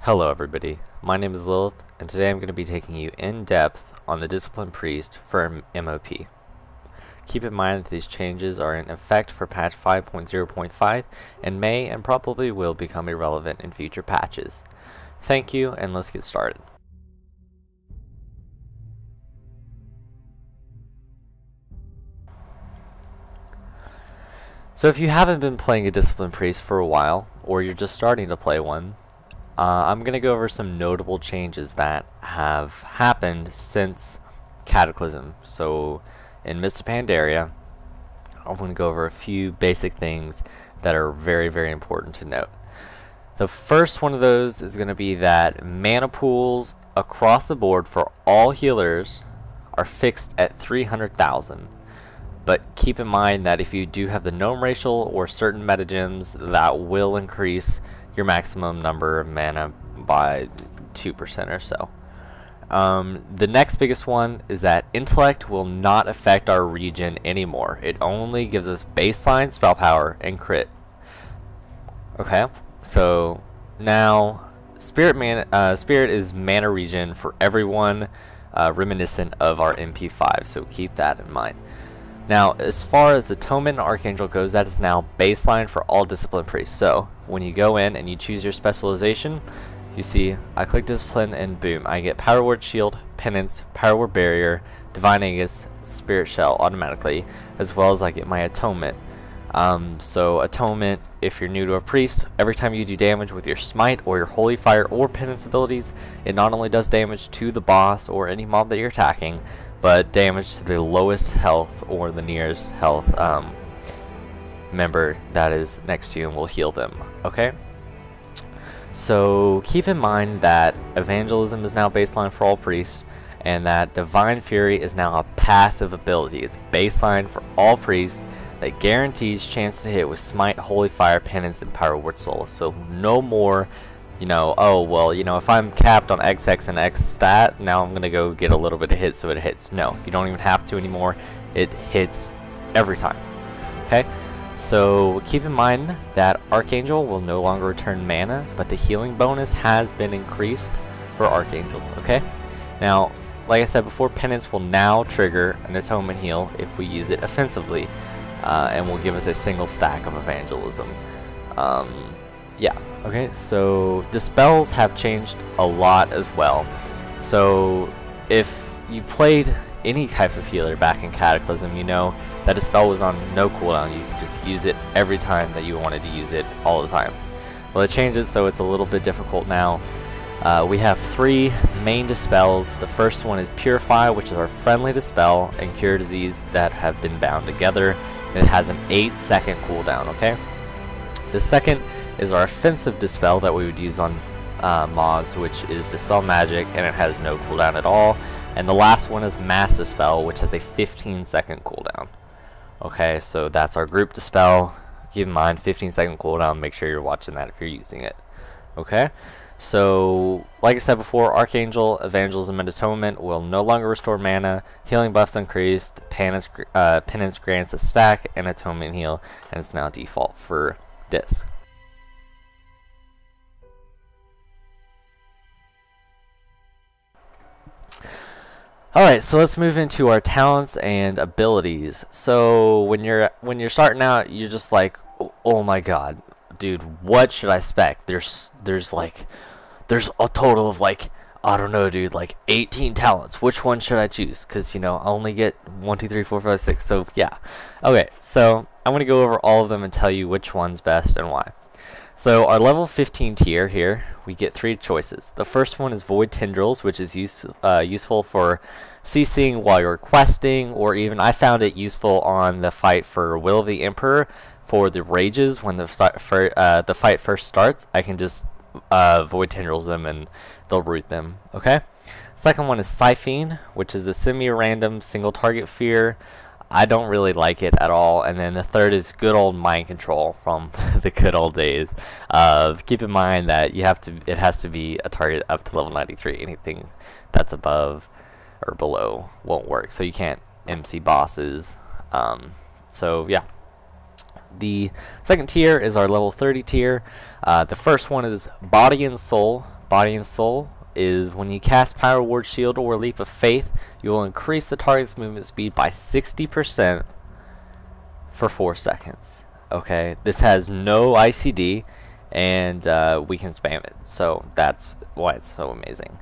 Hello everybody, my name is Lilith, and today I'm going to be taking you in depth on the Discipline Priest for MOP. Keep in mind that these changes are in effect for patch 5.0.5 and may and probably will become irrelevant in future patches. Thank you, and let's get started. So if you haven't been playing a Discipline Priest for a while, or you're just starting to play one, I'm going to go over some notable changes that have happened since Cataclysm. So in Mists of Pandaria, I'm going to go over a few basic things that are very, very important to note. The first one of those is going to be that mana pools across the board for all healers are fixed at 300,000. But keep in mind that if you do have the gnome racial or certain metagems, that will increase your maximum number of mana by 2% or so. The next biggest one is that intellect will not affect our regen anymore. It only gives us baseline spell power and crit. Okay, so now spirit is mana regen for everyone, reminiscent of our MP5, so keep that in mind. Now, as far as Atonement and Archangel goes, that is now baseline for all Discipline Priests. So, when you go in and you choose your specialization, you see, I click Discipline and boom, I get Power Word Shield, Penance, Power Word Barrier, Divine Aegis, Spirit Shell automatically, as well as I get my Atonement. So, Atonement, if you're new to a Priest, every time you do damage with your Smite or your Holy Fire or Penance abilities, it not only does damage to the boss or any mob that you're attacking, but damage to the lowest health or the nearest health member that is next to you and will heal them. Okay? So keep in mind that Evangelism is now baseline for all priests, and that Divine Fury is now a passive ability. It's baseline for all priests that guarantees chance to hit with Smite, Holy Fire, Penance, and Power Word Soul. So no more, oh, well, if I'm capped on XX and X stat, now I'm going to go get a little bit of hit so it hits. No, you don't even have to anymore. It hits every time. Okay? So keep in mind that Archangel will no longer return mana, but the healing bonus has been increased for Archangel. Okay? Now, like I said before, Penance will now trigger an Atonement heal if we use it offensively, and will give us a single stack of Evangelism. Yeah, okay, so Dispels have changed a lot as well. So if you played any type of healer back in Cataclysm, you know that Dispel was on no cooldown. You could just use it every time that you wanted to use it all the time. Well, it changes, so it's a little bit difficult now. We have three main Dispels. The first one is Purify, which is our friendly Dispel, and Cure Disease that have been bound together. It has an 8-second cooldown, okay? The second is our offensive Dispel that we would use on mobs, which is Dispel Magic, and it has no cooldown at all. And the last one is Mass Dispel, which has a 15-second cooldown. Okay, so that's our group Dispel. Keep in mind, 15-second cooldown. Make sure you're watching that if you're using it. Okay, so like I said before, Archangel, Evangelism, and Atonement will no longer restore mana. Healing buffs increased. Penance grants a stack, and Atonement heal, and it's now default for Disc. Alright, so let's move into our talents and abilities. So when you're starting out, you're just like, oh my god, dude, what should I spec? There's a total of like, I don't know, dude, like 18 talents. Which one should I choose? Because I only get 1, 2, 3, 4, 5, 6. So yeah. Okay, so I'm gonna go over all of them and tell you which one's best and why. So our level 15 tier here, we get 3 choices. The first one is Void Tendrils, which is useful for CCing while you're questing, or even I found it useful on the fight for Will of the Emperor for the rages. When the fight first starts, I can just Void Tendrils them and they'll root them. Okay. Second one is Siphene, which is a semi-random single target fear. I don't really like it at all. And then the third is good old mind control from the good old days. Keep in mind that it has to be a target up to level 93. Anything that's above or below won't work. So you can't MC bosses. So yeah. The second tier is our level 30 tier. The first one is Body and Soul, Body and Soul, is when you cast Power Word Shield or Leap of Faith, you will increase the target's movement speed by 60% for 4 seconds. Okay, this has no ICD, and we can spam it, so that's why it's so amazing.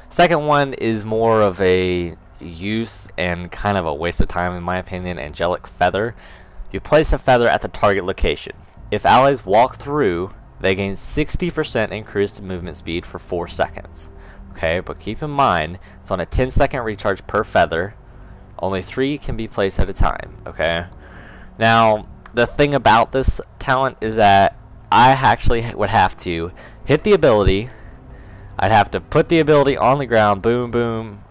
Second one is more of a use and kind of a waste of time in my opinion. Angelic Feather. You place a feather at the target location. If allies walk through, they gain 60% increased movement speed for 4 seconds. Okay, but keep in mind it's on a 10-second recharge per feather. Only 3 can be placed at a time. Okay, now the thing about this talent is that I actually would have to hit the ability. I'd have to put the ability on the ground, boom, boom,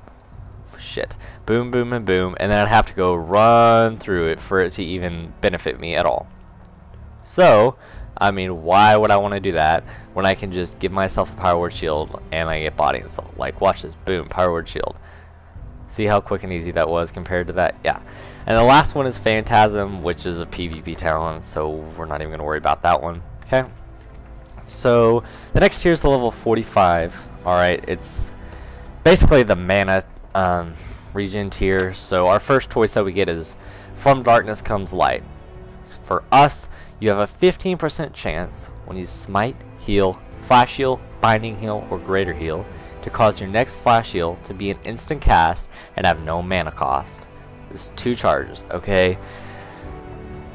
shit, boom, boom, and boom, and then I'd have to go run through it for it to even benefit me at all. So, I mean, why would I want to do that when I can just give myself a Power Word Shield and I get Body and Soul? Like, watch this, boom, Power Word Shield. See how quick and easy that was compared to that? Yeah. And the last one is Phantasm, which is a PvP talent, so we're not even going to worry about that one. Okay. So the next tier is the level 45. Alright, it's basically the mana region tier. So our first choice that we get is From Darkness Comes Light. For us, you have a 15% chance when you smite, heal, flash heal, binding heal, or greater heal to cause your next flash heal to be an instant cast and have no mana cost. It's 2 charges, okay?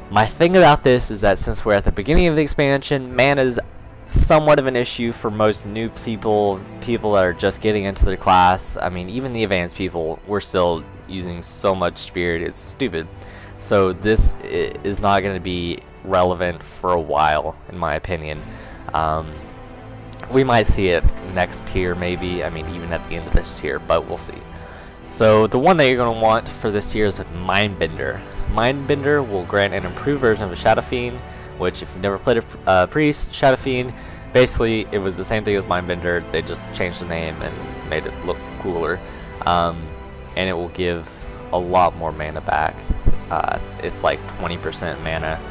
My thing about this is that since we're at the beginning of the expansion, mana is somewhat of an issue for most new people that are just getting into the class. I mean, even the advanced people, we're still using so much spirit, it's stupid. So this is not going to be relevant for a while, in my opinion. We might see it next tier, maybe. I mean, even at the end of this tier, but we'll see. So the one that you're going to want for this tier is Mindbender. Mindbender will grant an improved version of a Shadow Fiend, which if you've never played a priest, Shadow Fiend, basically it was the same thing as Mindbender, they just changed the name and made it look cooler. And it will give a lot more mana back. It's like 20% mana,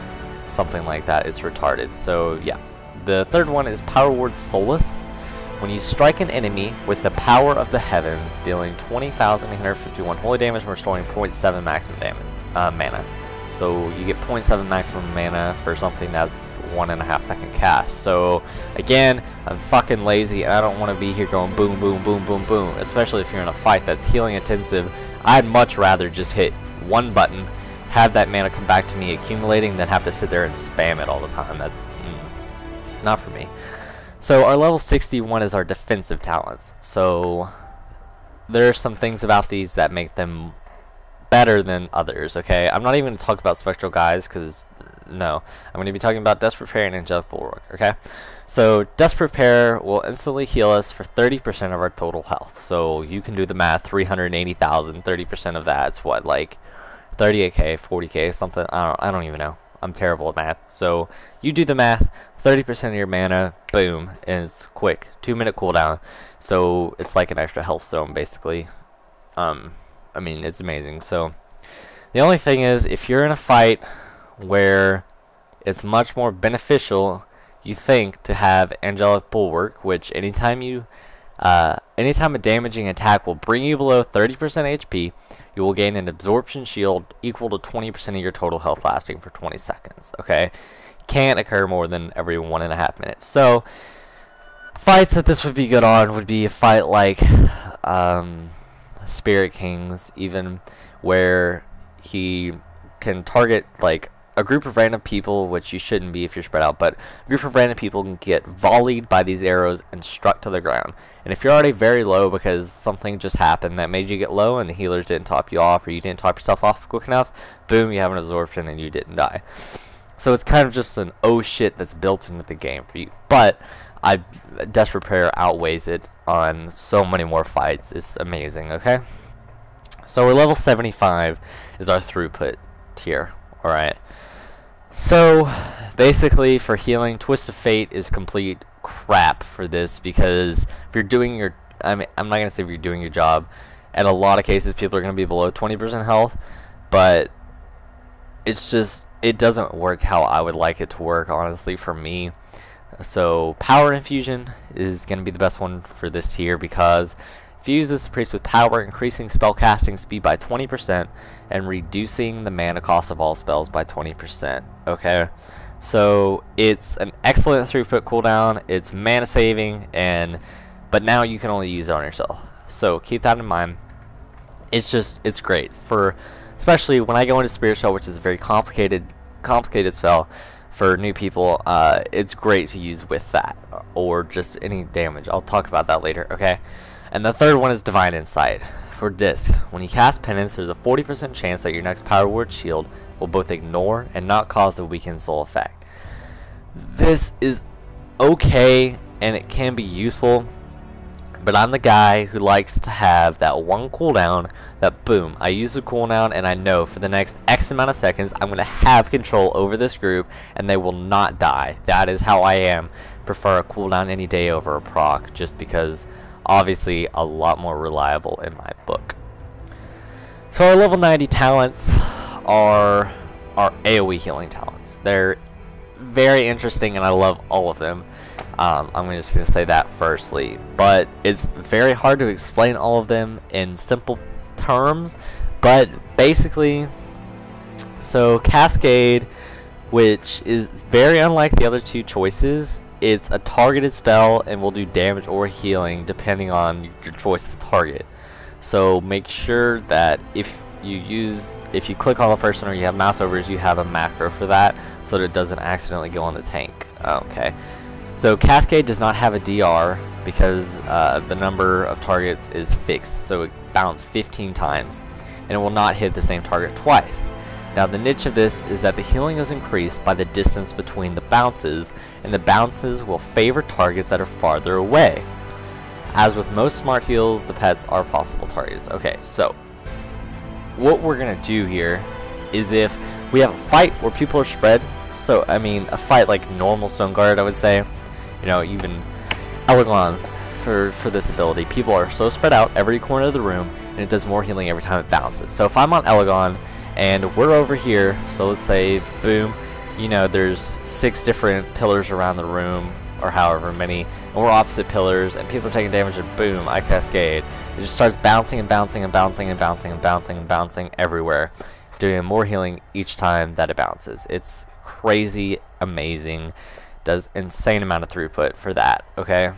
something like that. It's retarded. So yeah. The third one is Power Word Solace. When you strike an enemy with the power of the heavens, dealing 20,851 holy damage and restoring 0.7 maximum damage mana. So you get 0.7 maximum mana for something that's 1.5 second cast. So again, I'm fucking lazy and I don't want to be here going boom, boom, boom, boom, boom. Especially if you're in a fight that's healing intensive. I'd much rather just hit one button, have that mana come back to me accumulating, than have to sit there and spam it all the time. That's not for me. So our level 61 is our defensive talents. So there are some things about these that make them better than others, okay? I'm not even going to talk about Spectral Guys, because, no. I'm going to be talking about Desperate Prayer and Angelic Bulwark, okay? So Desperate Prayer will instantly heal us for 30% of our total health. So you can do the math, 380,000, 30% of that's what, like 38k, 40k, something, I don't even know. I'm terrible at math. So you do the math, 30% of your mana, boom, and it's quick, 2-minute cooldown. So it's like an extra health stone, basically. I mean, it's amazing. So the only thing is, if you're in a fight where it's much more beneficial, you think, to have Angelic Bulwark, which anytime a damaging attack will bring you below 30% HP, you will gain an absorption shield equal to 20% of your total health lasting for 20 seconds. Okay, can't occur more than every 1.5 minutes. So fights that this would be good on would be a fight like Spirit Kings, even, where he can target like a group of random people, which you shouldn't be if you're spread out, but a group of random people can get volleyed by these arrows and struck to the ground. And if you're already very low because something just happened that made you get low and the healers didn't top you off, or you didn't top yourself off quick enough, boom, you have an absorption and you didn't die. So it's kind of just an oh shit that's built into the game for you. But Desperate Prayer outweighs it on so many more fights. It's amazing, okay? So our level 75 is our throughput tier, alright? So basically for healing, Twist of Fate is complete crap for this, because if you're doing your, I'm not going to say if you're doing your job, in a lot of cases people are going to be below 20% health, but it's just, it doesn't work how I would like it to work, honestly, for me. So Power Infusion is going to be the best one for this tier, because fuses the priest with power, increasing spellcasting speed by 20% and reducing the mana cost of all spells by 20%. Okay, so it's an excellent throughput cooldown, it's mana saving, but now you can only use it on yourself. So keep that in mind. It's great for, especially when I go into Spirit Shell, which is a very complicated spell for new people. It's great to use with that, or just any damage. I'll talk about that later, okay? And the third one is Divine Insight. For Disc, when you cast Penance, there's a 40% chance that your next Power Word shield will both ignore and not cause a weakened soul effect. This is okay, and it can be useful, but I'm the guy who likes to have that one cooldown that, boom, I use the cooldown and I know for the next X amount of seconds I'm going to have control over this group and they will not die. That is how I am. Prefer a cooldown any day over a proc, just because obviously a lot more reliable in my book. So our level 90 talents are AoE healing talents. They're very interesting and I love all of them. I'm just going to say that firstly, but it's very hard to explain all of them in simple terms. But basically, so Cascade, which is very unlike the other two choices, it's a targeted spell and will do damage or healing depending on your choice of target. So make sure that if you click on a person or you have mouse overs, you have a macro for that so that it doesn't accidentally go on the tank. Okay. So Cascade does not have a DR because the number of targets is fixed, so it bounces 15 times, and it will not hit the same target twice. Now the niche of this is that the healing is increased by the distance between the bounces, and the bounces will favor targets that are farther away. As with most smart heals, the pets are possible targets. Okay, so what we're going to do here is, if we have a fight where people are spread, so I mean a fight like normal Stone Guard, I would say, you know, even Elegon for this ability, people are so spread out every corner of the room, and it does more healing every time it bounces. So if I'm on Elegon and we're over here, so let's say, boom, you know, there's 6 different pillars around the room, or however many, and we're opposite pillars, and people are taking damage, and boom, I Cascade. It just starts bouncing and bouncing and bouncing and bouncing and bouncing and bouncing everywhere, doing more healing each time that it bounces. It's crazy amazing. Does insane amount of throughput for that. Okay,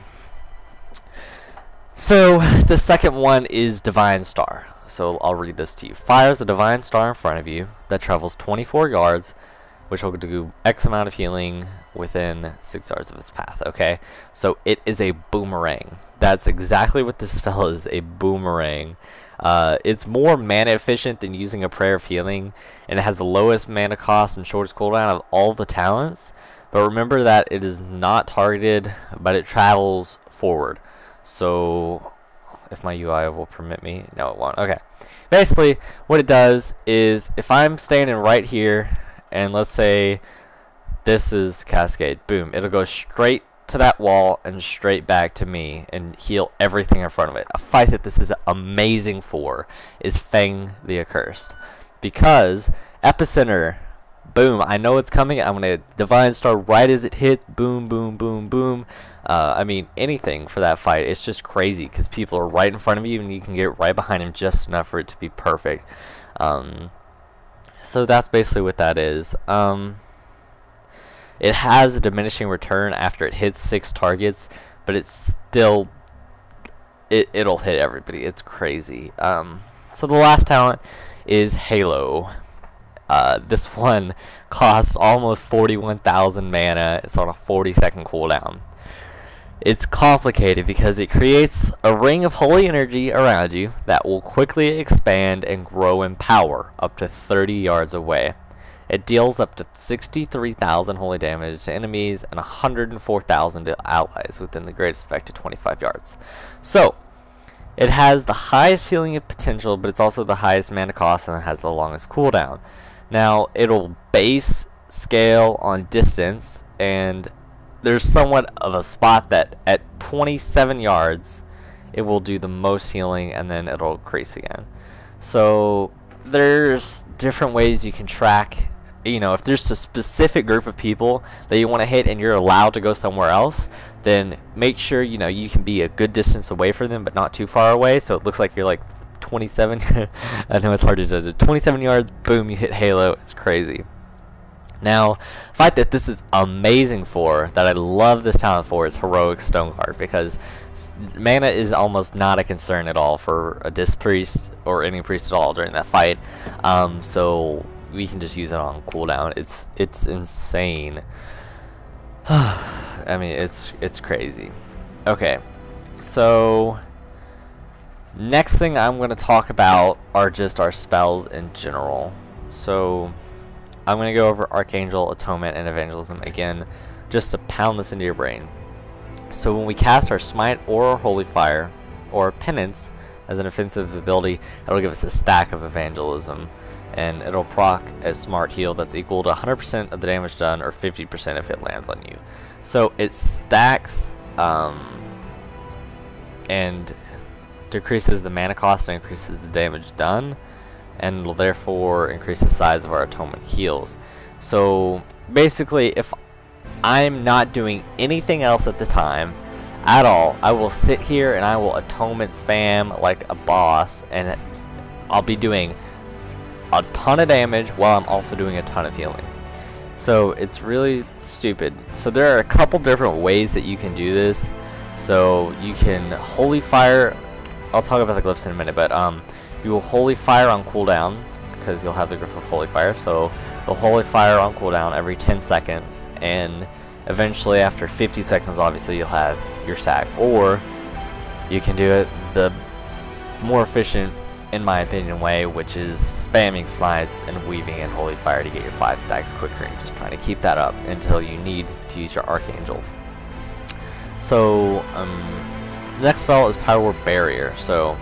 so the second one is Divine Star. So I'll read this to you. Fires a Divine Star in front of you that travels 24 yards, which will do X amount of healing within 6 yards of its path. Okay, so it is a boomerang. That's exactly what this spell is, a boomerang. It's more mana efficient than using a Prayer of Healing, and it has the lowest mana cost and shortest cooldown of all the talents. But remember that it is not targeted, but it travels forward. So if my UI will permit me, no it won't. Okay, basically what it does is, if I'm standing right here and let's say this is Cascade, boom, it'll go straight to that wall and straight back to me and heal everything in front of it. A fight that this is amazing for is Fang the Accursed, because Epicenter, boom, I know it's coming, I'm going to Divine Star right as it hits, boom, boom, boom, boom. I mean, anything for that fight. It's just crazy because people are right in front of you and you can get right behind them just enough for it to be perfect. So that's basically what that is. It has a diminishing return after it hits 6 targets, but it's still, it'll hit everybody. It's crazy. So the last talent is Halo. This one costs almost 41,000 mana. It's on a 40-second cooldown. It's complicated because it creates a ring of holy energy around you that will quickly expand and grow in power up to 30 yards away. It deals up to 63,000 holy damage to enemies and 104,000 to allies within the greatest effect of 25 yards. So it has the highest healing potential, but it's also the highest mana cost, and it has the longest cooldown. Now it'll base scale on distance, and there's somewhat of a spot that at 27 yards it will do the most healing, and then it'll increase again. So there's different ways you can track you know, if there's a specific group of people that you want to hit and you're allowed to go somewhere else, then make sure, you know, you can be a good distance away from them but not too far away, so it looks like you're like 27 I know it's hard to judge it. 27 yards, boom, you hit Halo. It's crazy. Now, fight that this is amazing for, that I love this talent for, is Heroic Stoneguard, because mana is almost not a concern at all for a Disc Priest or any priest at all during that fight. So we can just use it on cooldown. It's insane. I mean, it's crazy. Okay, so next thing I'm going to talk about are just our spells in general. So I'm going to go over Archangel, Atonement, and Evangelism again, just to pound this into your brain. So when we cast our Smite or Holy Fire or Penance as an offensive ability, it'll give us a stack of Evangelism, and it'll proc a Smart Heal that's equal to 100% of the damage done or 50% if it lands on you. So it stacks and decreases the mana cost and increases the damage done, and will therefore increase the size of our atonement heals. So basically, if I'm not doing anything else at the time at all, I will sit here and I will atonement spam like a boss, and I'll be doing a ton of damage while I'm also doing a ton of healing. So it's really stupid. So there are a couple different ways that you can do this. So you can Holy Fire. I'll talk about the glyphs in a minute, but you will Holy Fire on cooldown, because you'll have the Glyph of Holy Fire, so you'll Holy Fire on cooldown every 10 seconds, and eventually after 50 seconds, obviously, you'll have your stack. Or you can do it the more efficient, in my opinion, way, which is spamming Smites and weaving in Holy Fire to get your 5 stacks quicker, and just trying to keep that up until you need to use your Archangel. So, the next spell is Power Word Barrier. So,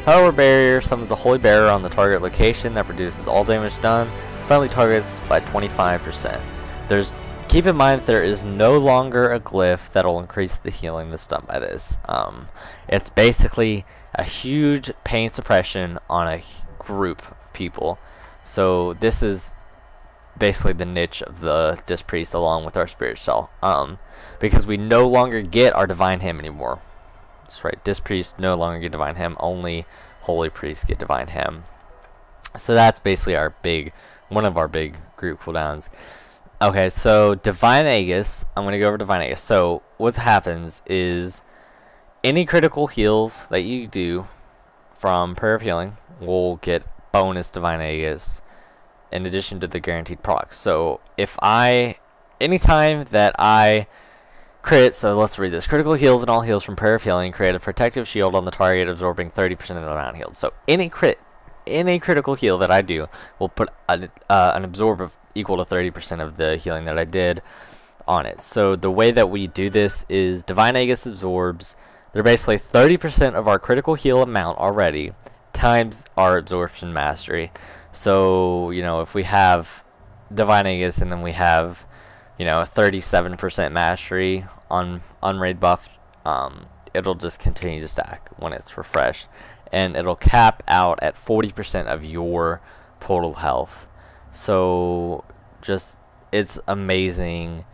Power Word Barrier summons a Holy Barrier on the target location that reduces all damage done friendly targets by 25%. Keep in mind there is no longer a glyph that will increase the healing that's done by this. It's basically a huge pain suppression on a group of people. So this is basically the niche of the Disc Priest along with our Spirit Shell. Because we no longer get our Divine Hymn anymore. That's right, Disc Priests no longer get Divine Hymn, only Holy Priests get Divine Hymn. So that's basically one of our big group cooldowns. Okay, so Divine Aegis, I'm going to go over Divine Aegis. So what happens is any critical heals that you do from Prayer of Healing will get bonus Divine Aegis in addition to the guaranteed proc. So anytime that I crit, so let's read this. Critical heals and all heals from Prayer of Healing create a protective shield on the target, absorbing 30% of the amount healed. So any critical heal that I do will put an absorb of equal to 30% of the healing that I did on it. So the way that we do this is Divine Aegis absorbs, they're basically 30% of our critical heal amount already times our absorption mastery. So, you know, if we have Divine Aegis and then we have, you know, a 37% mastery on unraid buff, it'll just continue to stack when it's refreshed, and it'll cap out at 40% of your total health. So it's amazing,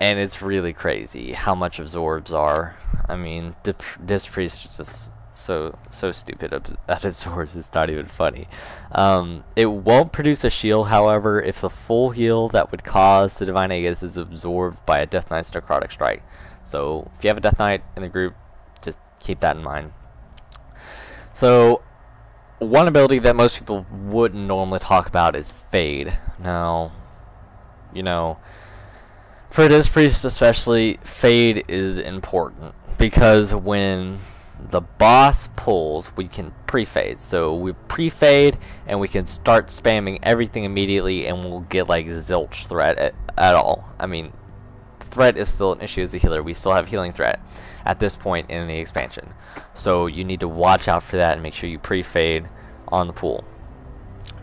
and it's really crazy how much absorbs are. I mean, Disc Priest is just so stupid at absorbs, it's not even funny. It won't produce a shield, however, if the full heal that would cause the Divine Aegis is absorbed by a Death Knight's Necrotic Strike. So if you have a Death Knight in the group, just keep that in mind. So one ability that most people wouldn't normally talk about is Fade. Now, you know, for Disc Priest especially, Fade is important, because when the boss pulls, we can pre-fade. So we pre-fade and we can start spamming everything immediately, and we'll get like zilch threat at all. I mean, threat is still an issue as a healer. We still have healing threat at this point in the expansion. So you need to watch out for that and make sure you pre-fade on the pool.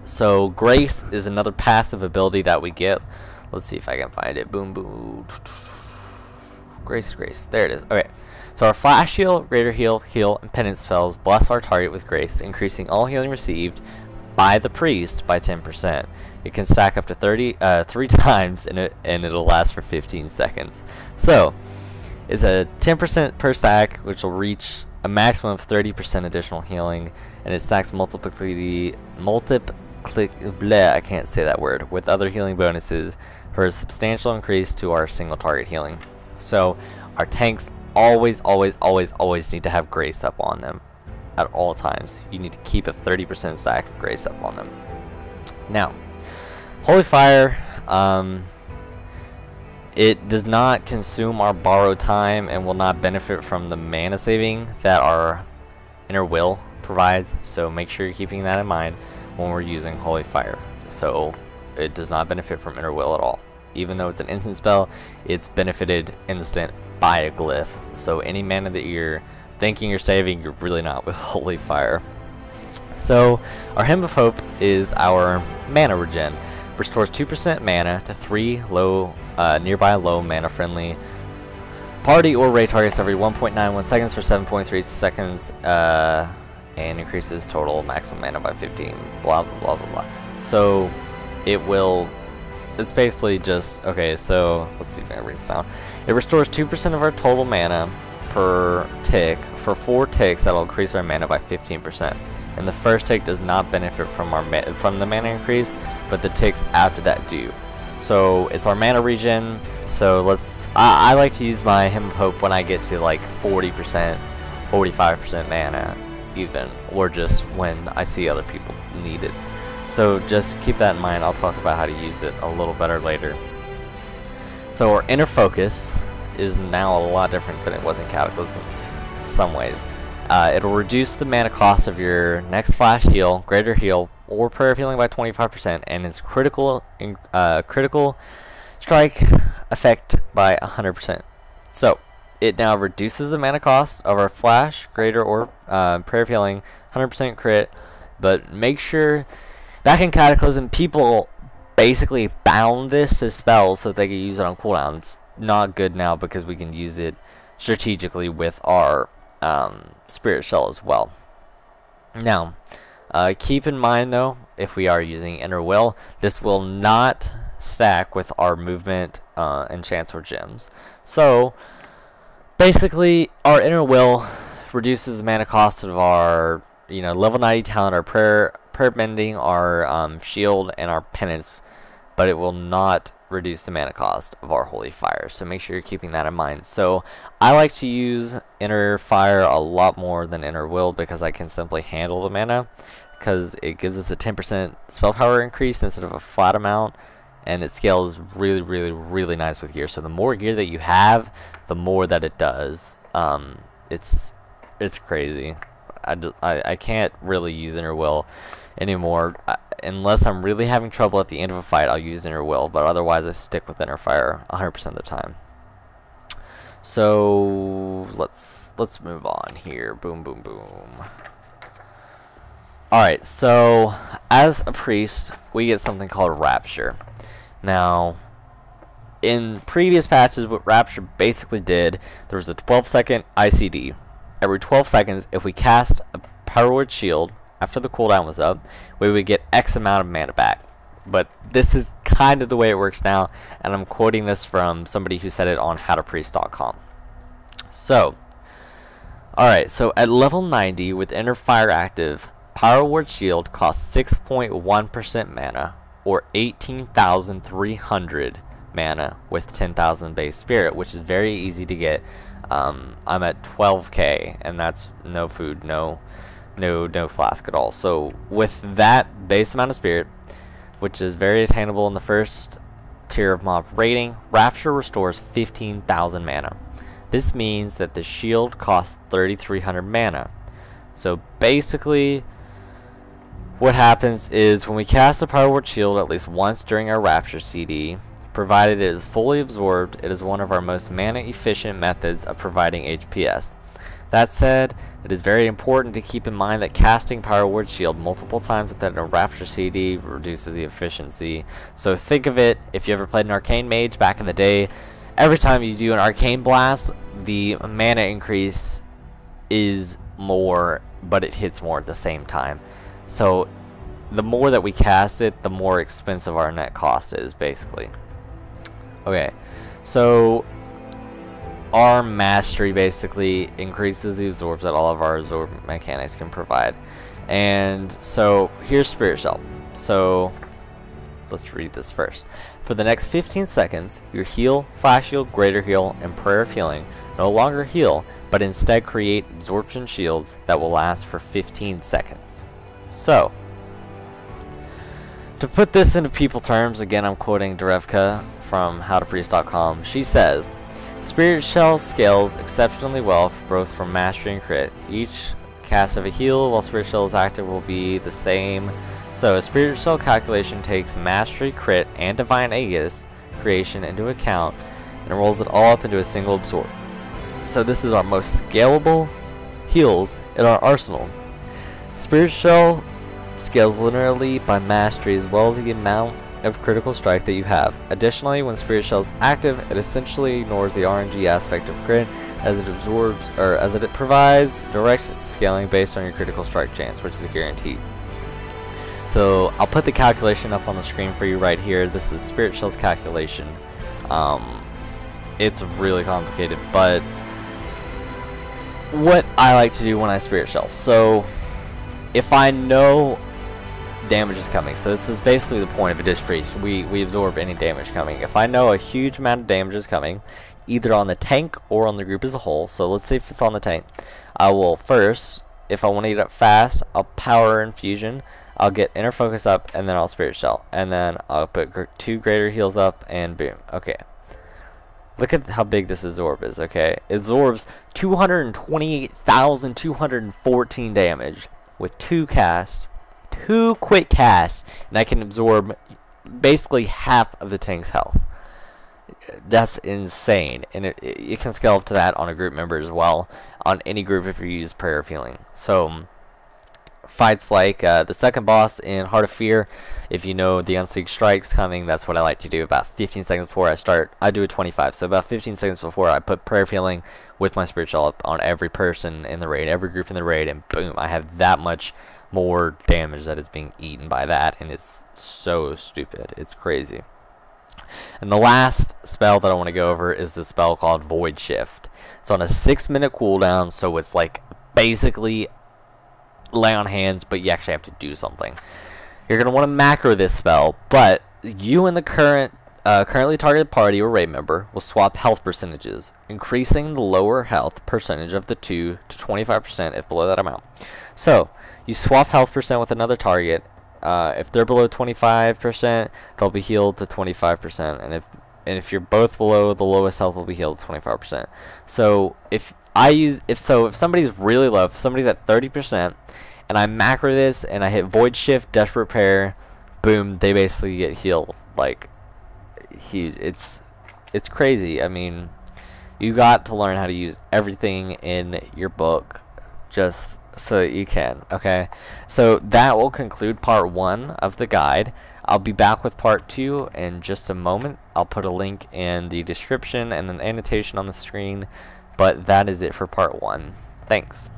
So Grace is another passive ability that we get. Let's see if I can find it. Boom, boom. Grace. There it is. Okay. So our Flash Heal, Greater Heal, and Penance spells bless our target with Grace, increasing all healing received by the priest by 10%. It can stack up to 3 times, and it'll last for 15 seconds. So it's a 10% per stack, which will reach a maximum of 30% additional healing, and it stacks I can't say that word, with other healing bonuses for a substantial increase to our single target healing. So our tanks always need to have grace up on them at all times. You need to keep a 30% stack of grace up on them. Now, Holy Fire, it does not consume our borrowed time and will not benefit from the mana saving that our Inner Will provides, so make sure you're keeping that in mind when we're using Holy Fire. So it does not benefit from Inner Will at all. Even though it's an instant spell, it's benefited instant by a glyph. So any mana that you're thinking you're saving, you're really not with Holy Fire. So our Hymn of Hope is our mana regen. Restores 2% mana to 3 nearby low mana friendly party or raid targets every 1.91 seconds for 7.3 seconds, and increases total maximum mana by 15. Blah blah blah blah blah. So it's basically just, okay, so let's see if I can read this down. It restores 2% of our total mana per tick for 4 ticks that'll increase our mana by 15%. And the first tick does not benefit from the mana increase, but the ticks after that do. So it's our mana regen. So I like to use my Hymn of Hope when I get to like 40%, 45% mana even, or just when I see other people need it. So just keep that in mind. I'll talk about how to use it a little better later. So our Inner Focus is now a lot different than it was in Cataclysm in some ways. It'll reduce the mana cost of your next flash heal, greater heal, or prayer of healing by 25%, and its critical strike effect by 100%. So it now reduces the mana cost of our flash, greater, or prayer of healing, 100% crit. But make sure, back in Cataclysm, people basically bound this to spells so that they could use it on cooldown. It's not good now because we can use it strategically with our Spirit Shell as well. Now, keep in mind though, if we are using Inner Will, this will not stack with our movement and chance or gems. So basically, our Inner Will reduces the mana cost of our level 90 talent, our prayer bending, our shield, and our penance, but it will not reduce the mana cost of our Holy Fire. So make sure you're keeping that in mind. So I like to use Inner Fire a lot more than Inner Will because I can simply handle the mana, because it gives us a 10% spell power increase instead of a flat amount, and it scales really nice with gear. So the more gear that you have, the more that it does. It's crazy. I can't really use Inner Will anymore. Unless I'm really having trouble at the end of a fight, I'll use Inner Will, but otherwise I stick with Inner Fire 100% of the time. So let's move on here. Boom. Alright, so as a priest, we get something called Rapture. Now, in previous patches, what Rapture basically did, there was a 12-second ICD. Every 12 seconds, if we cast a Power Word Shield after the cooldown was up, we would get X amount of mana back. But this is kind of the way it works now, and I'm quoting this from somebody who said it on howtopriest.com. So, alright, so at level 90 with Inner Fire active, Power Word Shield costs 6.1% mana, or 18,300 mana with 10,000 base spirit, which is very easy to get. I'm at 12k, and that's no food, no flask at all. So with that base amount of spirit, which is very attainable in the first tier of mob rating, Rapture restores 15,000 mana. This means that the shield costs 3,300 mana. So basically, what happens is when we cast a Power Word Shield at least once during our Rapture CD, provided it is fully absorbed, it is one of our most mana efficient methods of providing HPS. That said, it is very important to keep in mind that casting Power Word Shield multiple times within a Rapture CD reduces the efficiency. So think of it, if you ever played an Arcane Mage back in the day, every time you do an Arcane Blast, the mana increase is more, but it hits more at the same time. So the more that we cast it, the more expensive our net cost is, basically. Okay, so our mastery basically increases the absorbs that all of our absorb mechanics can provide. And so here's Spirit Shell. So let's read this first. For the next 15 seconds, your heal, flash heal, greater heal, and prayer of healing no longer heal, but instead create absorption shields that will last for 15 seconds. So, to put this into people terms, again I'm quoting Derevka from howtopriest.com. She says, Spirit Shell scales exceptionally well both for mastery and crit. Each cast of a heal while Spirit Shell is active will be the same. So a Spirit Shell calculation takes mastery, crit, and divine Aegis creation into account and rolls it all up into a single absorb. So this is our most scalable heals in our arsenal. Spirit Shell scales linearly by mastery as well as the amount of critical strike that you have. Additionally, when Spirit Shell is active, it essentially ignores the RNG aspect of crit as it absorbs, or as it provides direct scaling based on your critical strike chance, which is guaranteed. So I'll put the calculation up on the screen for you right here. This is Spirit Shell's calculation. It's really complicated, but what I like to do when I Spirit Shell. So if I know damage is coming, so this is basically the point of a Dish Priest. We absorb any damage coming. If I know a huge amount of damage is coming, either on the tank or on the group as a whole, so let's say if it's on the tank, I will first, if I want to get up fast, I'll power infusion, I'll get inner focus up, and then I'll Spirit Shell, and then I'll put 2 greater heals up, and boom. Okay, look at how big this absorb is. Okay, it absorbs 228,214 damage with 2 casts, 2 quick casts, and I can absorb basically half of the tank's health. That's insane, and you can scale up to that on a group member as well, on any group if you use Prayer of Healing. So fights like the second boss in Heart of Fear, if you know the Unseeked Strike's coming, that's what I like to do. About 15 seconds before I start, I do a 25, so about 15 seconds before I put Prayer of Healing with my Spirit Shell up on every person in the raid, every group in the raid, and boom, I have that much more damage that is being eaten by that, and it's so stupid. It's crazy. And the last spell that I want to go over is the spell called Void Shift. It's on a 6-minute cooldown, so it's like basically lay on hands, but you actually have to do something. You're going to want to macro this spell, but you and the currently targeted party or raid member will swap health percentages, increasing the lower health percentage of the two to 25% if below that amount. So you swap health percent with another target. If they're below 25%, they'll be healed to 25%, and if you're both below, the lowest health will be healed to 25%. So if somebody's really low, if somebody's at 30%, and I macro this and I hit Void Shift, Desperate Prayer, boom, they basically get healed. Like, it's crazy. I mean, you got to learn how to use everything in your book just so that you can. Okay, so that will conclude part 1 of the guide. I'll be back with part 2 in just a moment. I'll put a link in the description and an annotation on the screen, but that is it for part 1. Thanks.